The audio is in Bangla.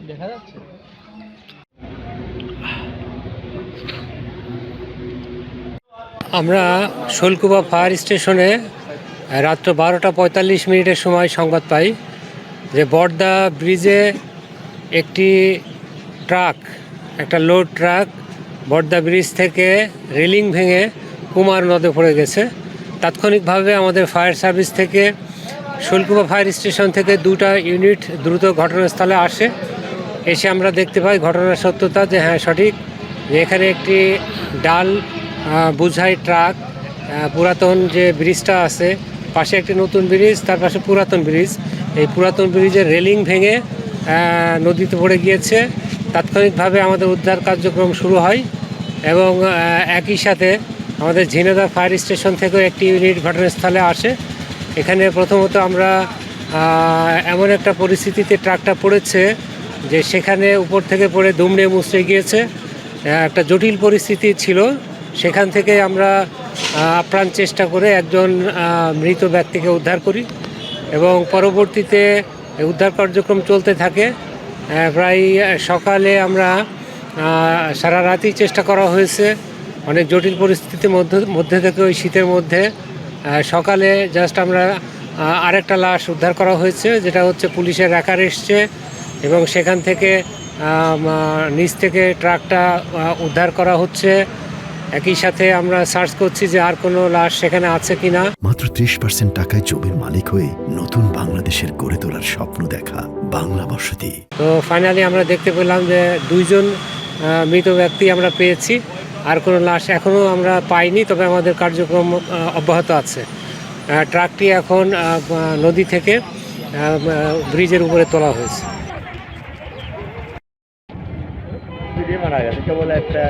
দেখা যাচ্ছে। আমরা শৈলকুপা ফায়ার স্টেশনে রাত্র 12:45 সময় সংবাদ পাই যে বড়দা ব্রিজে একটি ট্রাক, একটা লোড ট্রাক বড়দা ব্রিজ থেকে রেলিং ভেঙে কুমার নদে পড়ে গেছে। তাৎক্ষণিকভাবে আমাদের ফায়ার সার্ভিস থেকে শৈলকুপা ফায়ার স্টেশন থেকে 2টা ইউনিট দ্রুত ঘটনাস্থলে আসে। এসে আমরা দেখতে পাই ঘটনার সত্যতা, যে হ্যাঁ সঠিক, যে এখানে একটি ডাল বোঝাই ট্রাক, পুরাতন যে ব্রিজটা আছে, পাশে একটি নতুন ব্রিজ, তার পাশে পুরাতন ব্রিজ, এই পুরাতন ব্রিজের রেলিং ভেঙে নদীতে পড়ে গিয়েছে। তাৎক্ষণিকভাবে আমাদের উদ্ধার কার্যক্রম শুরু হয় এবং একই সাথে আমাদের ঝিনাইদহ ফায়ার স্টেশন থেকেও একটি ইউনিট ঘটনাস্থলে আসে। এখানে প্রথমত আমরা এমন একটা পরিস্থিতিতে ট্রাকটা পড়েছে যে সেখানে উপর থেকে পড়ে দুমড়ে মুচড়ে গিয়েছে, একটা জটিল পরিস্থিতি ছিল। সেখান থেকে আমরা আপ্রাণ চেষ্টা করে একজন মৃত ব্যক্তিকে উদ্ধার করি এবং পরবর্তীতে উদ্ধার কার্যক্রম চলতে থাকে। প্রায় সকালে আমরা সারা রাতই চেষ্টা করা হয়েছে, অনেক জটিল পরিস্থিতির মধ্যে থেকে ওই শীতের মধ্যে সকালে জাস্ট আমরা আরেকটা লাশ উদ্ধার করা হয়েছে, যেটা হচ্ছে পুলিশের র্যাকার এসছে এবং সেখান থেকে নিচ থেকে ট্রাকটা উদ্ধার করা হচ্ছে। একই সাথে আমরা সার্চ করছি যে আর কোনো লাশ সেখানে আছে কিনা। মাত্র 30% টাকায় জমির মালিক হয়ে নতুন বাংলাদেশের গড়ে তোলার স্বপ্ন দেখা বাংলা বসতি। তো ফাইনালি আমরা দেখতে পেলাম যে 2জন মৃত ব্যক্তি আমরা পেয়েছি, আর কোনো লাশ এখনও আমরা পাইনি, তবে আমাদের কার্যক্রম অব্যাহত আছে। ট্রাকটি এখন নদী থেকে ব্রিজের উপরে তোলা হয়েছে। মারা গেছে কেবল একটা